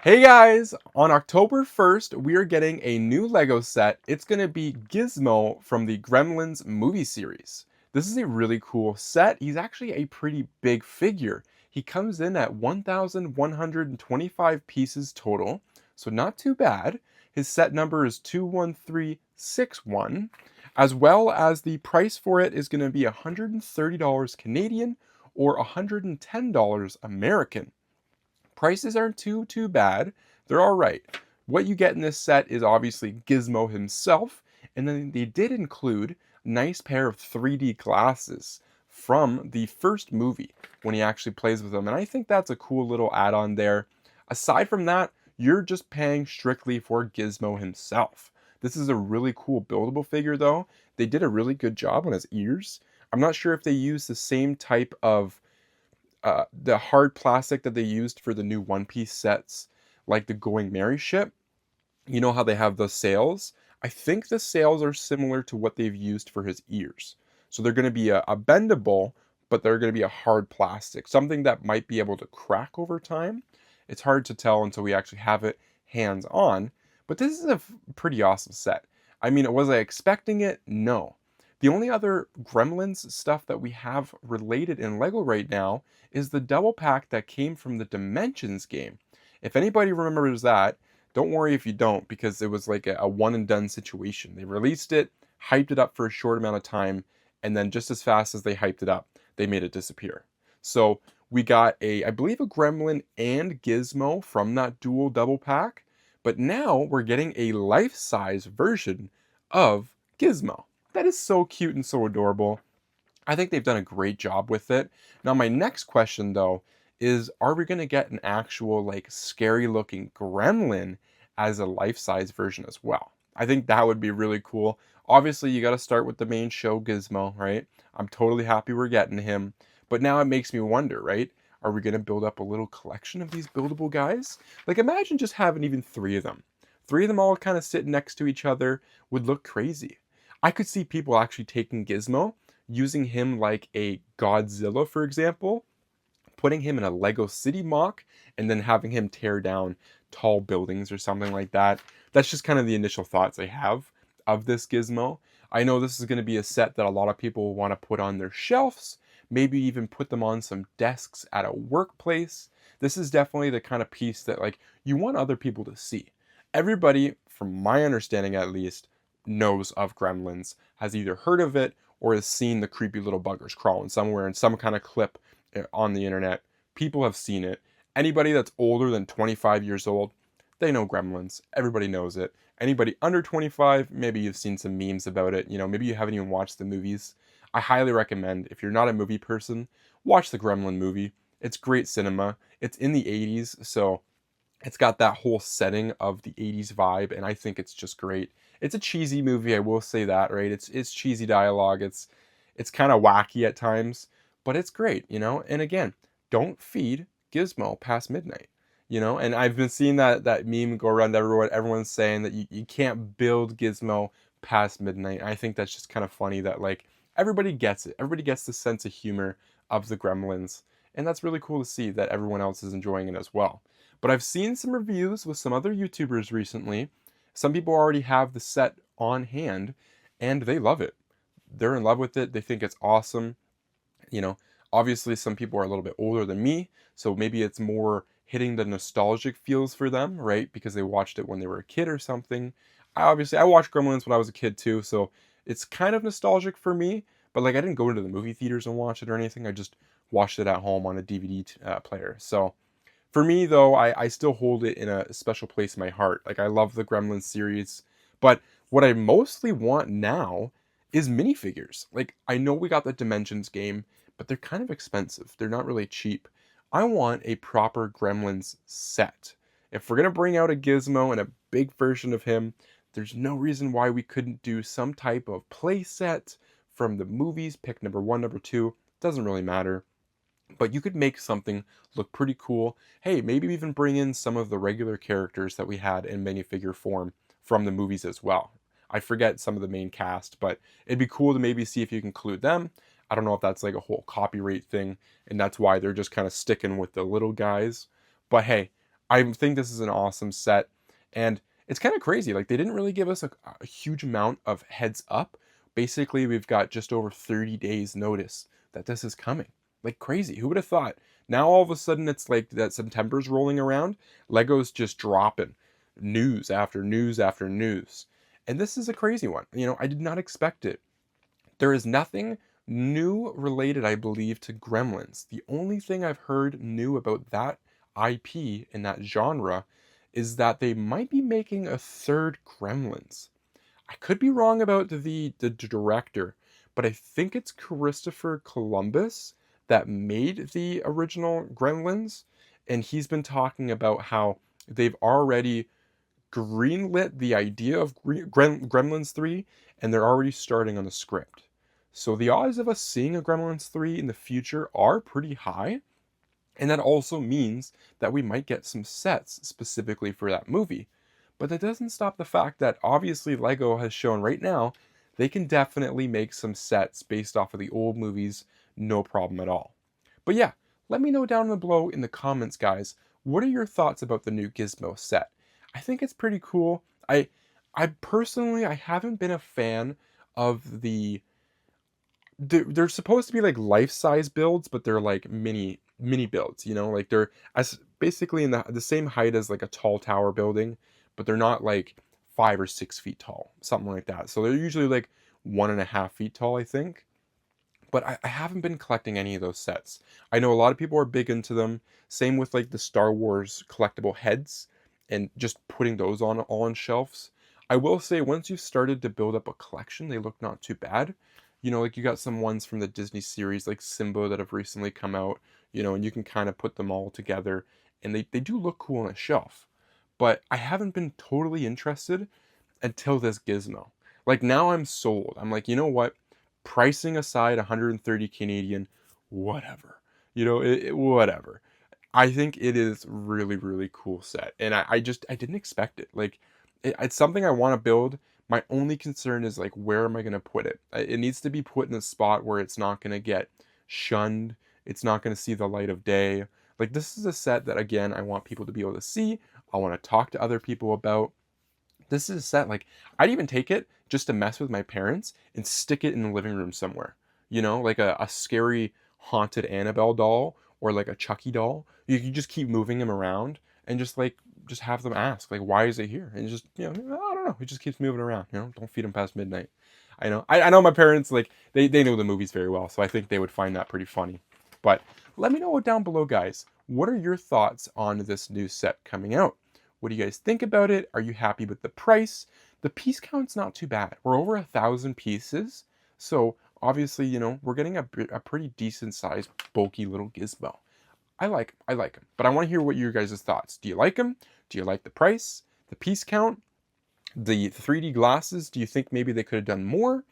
Hey guys! On October 1st, we are getting a new Lego set. It's going to be Gizmo from the Gremlins movie series. This is a really cool set. He's actually a pretty big figure. He comes in at 1,125 pieces total, so not too bad. His set number is 21361, as well as the price for it is going to be $130 Canadian or $110 American. Prices aren't too bad. They're all right. What you get in this set is obviously Gizmo himself, and then they did include a nice pair of 3D glasses from the first movie when he actually plays with them, and I think that's a cool little add-on there. Aside from that, you're just paying strictly for Gizmo himself. This is a really cool buildable figure though. They did a really good job on his ears. I'm not sure if they used the same type of the hard plastic that they used for the new One Piece sets, like the Going Merry ship. You know how they have the sails? I think the sails are similar to what they've used for his ears. So they're going to be a bendable, but they're going to be a hard plastic, something that might be able to crack over time. It's hard to tell until we actually have it hands on, but this is a pretty awesome set. I mean, was I expecting it? No. The only other Gremlins stuff that we have related in LEGO right now is the double pack that came from the Dimensions game. If anybody remembers that, don't worry if you don't, because it was like a one and done situation. They released it, hyped it up for a short amount of time, and then just as fast as they hyped it up, they made it disappear. So we got I believe a Gremlin and Gizmo from that dual double pack, but now we're getting a life-size version of Gizmo. That is so cute and so adorable. I think they've done a great job with it. Now, my next question though is, are we going to get an actual like scary looking gremlin as a life-size version as well? I think that would be really cool. Obviously, you got to start with the main show Gizmo, right? I'm totally happy we're getting him. But now it makes me wonder, right? Are we going to build up a little collection of these buildable guys? Like imagine just having even three of them. Three of them all kind of sitting next to each other would look crazy. I could see people actually taking Gizmo, using him like a Godzilla, for example, putting him in a Lego City mock, and then having him tear down tall buildings or something like that. That's just kind of the initial thoughts I have of this Gizmo. I know this is going to be a set that a lot of people will want to put on their shelves, maybe even put them on some desks at a workplace. This is definitely the kind of piece that like you want other people to see. Everybody, from my understanding at least, knows of Gremlins, has either heard of it or has seen the creepy little buggers crawling somewhere in some kind of clip on the internet. People have seen it. Anybody that's older than 25 years old, they know Gremlins. Everybody knows it. Anybody under 25, maybe you've seen some memes about it. You know, maybe you haven't even watched the movies. I highly recommend, if you're not a movie person, watch the Gremlin movie. It's great cinema. It's in the 80s, so it's got that whole setting of the 80s vibe, and I think it's just great. It's a cheesy movie, I will say that, right? It's cheesy dialogue. It's kind of wacky at times, but it's great, you know? And again, don't feed Gizmo past midnight, you know? And I've been seeing that meme go around everywhere. Everyone's saying that you can't build Gizmo past midnight. I think that's just kind of funny that like everybody gets it. Everybody gets the sense of humor of the Gremlins, and that's really cool to see that everyone else is enjoying it as well. But I've seen some reviews with some other YouTubers recently. Some people already have the set on hand and they love it. They're in love with it. They think it's awesome. You know, obviously some people are a little bit older than me, so maybe it's more hitting the nostalgic feels for them, right? Because they watched it when they were a kid or something. I watched Gremlins when I was a kid too, so it's kind of nostalgic for me, but like I didn't go into the movie theaters and watch it or anything. I just watched it at home on a DVD player. So for me, though, I still hold it in a special place in my heart. Like, I love the Gremlins series. But what I mostly want now is minifigures. Like, I know we got the Dimensions game, but they're kind of expensive. They're not really cheap. I want a proper Gremlins set. If we're going to bring out a Gizmo and a big version of him, there's no reason why we couldn't do some type of play set from the movies. Pick number one, number two. Doesn't really matter, but you could make something look pretty cool. Hey, maybe even bring in some of the regular characters that we had in minifigure form from the movies as well. I forget some of the main cast, but it'd be cool to maybe see if you can include them. I don't know if that's like a whole copyright thing, and that's why they're just kind of sticking with the little guys. But hey, I think this is an awesome set, and it's kind of crazy. Like they didn't really give us a huge amount of heads up. Basically, we've got just over 30 days notice that this is coming. Like crazy. Who would have thought? Now all of a sudden it's like that September's rolling around. Lego's just dropping news after news after news. And this is a crazy one. I did not expect it. There is nothing new related, I believe, to Gremlins. The only thing I've heard new about that IP in that genre is that they might be making a third Gremlins. I could be wrong about the director, but I think it's Christopher Columbus that made the original Gremlins, and he's been talking about how they've already greenlit the idea of Gremlins 3, and they're already starting on the script. So the odds of us seeing a Gremlins 3 in the future are pretty high, and that also means that we might get some sets specifically for that movie. But that doesn't stop the fact that obviously Lego has shown right now they can definitely make some sets based off of the old movies, no problem at all. But yeah, let me know down below in the comments, guys, what are your thoughts about the new Gizmo set? I think it's pretty cool. I personally I haven't been a fan of they're supposed to be like life-size builds, but they're like mini builds, like they're as basically in the same height as like a tall tower building, but they're not like 5 or 6 feet tall, something like that. So they're usually like 1.5 feet tall, I think. But I haven't been collecting any of those sets. I know a lot of people are big into them. Same with like the Star Wars collectible heads and just putting those on all on shelves. I will say once you've started to build up a collection, they look not too bad. Like you got some ones from the Disney series like Simba that have recently come out, and you can kind of put them all together and they do look cool on a shelf. But I haven't been totally interested until this gizmo. Like now I'm sold. I'm like, you know what? Pricing aside, 130 Canadian, whatever. Whatever. I think it is really, really cool set. And I didn't expect it. Like it's something I want to build. My only concern is like where am I going to put it? It needs to be put in a spot where it's not going to get shunned. It's not going to see the light of day. Like this is a set that again I want people to be able to see. I want to talk to other people about. This is a set, like, I'd even take it just to mess with my parents and stick it in the living room somewhere. Like a scary haunted Annabelle doll or like a Chucky doll. You can just keep moving him around and just have them ask, like, why is it here? And just, I don't know. It just keeps moving around, don't feed him past midnight. I know my parents, like, they know the movies very well, so I think they would find that pretty funny. But let me know down below, guys. What are your thoughts on this new set coming out? What do you guys think about it? Are you happy with the price? The piece count's not too bad. We're over 1,000 pieces. So obviously, we're getting a pretty decent sized, bulky little gizmo. I like him. But I want to hear what your guys' thoughts. Do you like him? Do you like the price? The piece count? The 3D glasses? Do you think maybe they could have done more?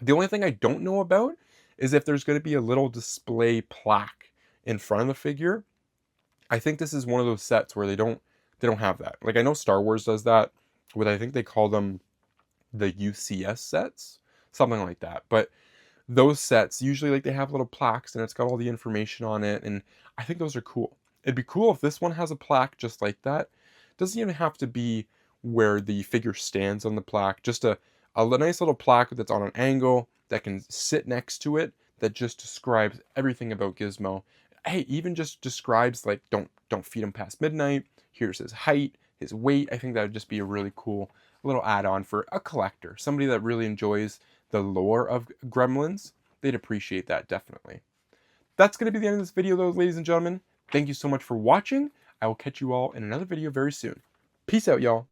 The only thing I don't know about is if there's going to be a little display plaque in front of the figure. I think this is one of those sets where they don't have that. Like I know Star Wars does that with I think they call them the UCS sets, something like that. But those sets usually like they have little plaques and it's got all the information on it, and I think those are cool. It'd be cool if this one has a plaque just like that. It doesn't even have to be where the figure stands on the plaque, just a nice little plaque that's on an angle that can sit next to it that just describes everything about Gizmo. Hey, even just describes like don't feed him past midnight. Here's his height, his weight. I think that would just be a really cool little add-on for a collector, somebody that really enjoys the lore of Gremlins. They'd appreciate that definitely. That's going to be the end of this video though, ladies and gentlemen. Thank you so much for watching. I will catch you all in another video very soon. Peace out, y'all.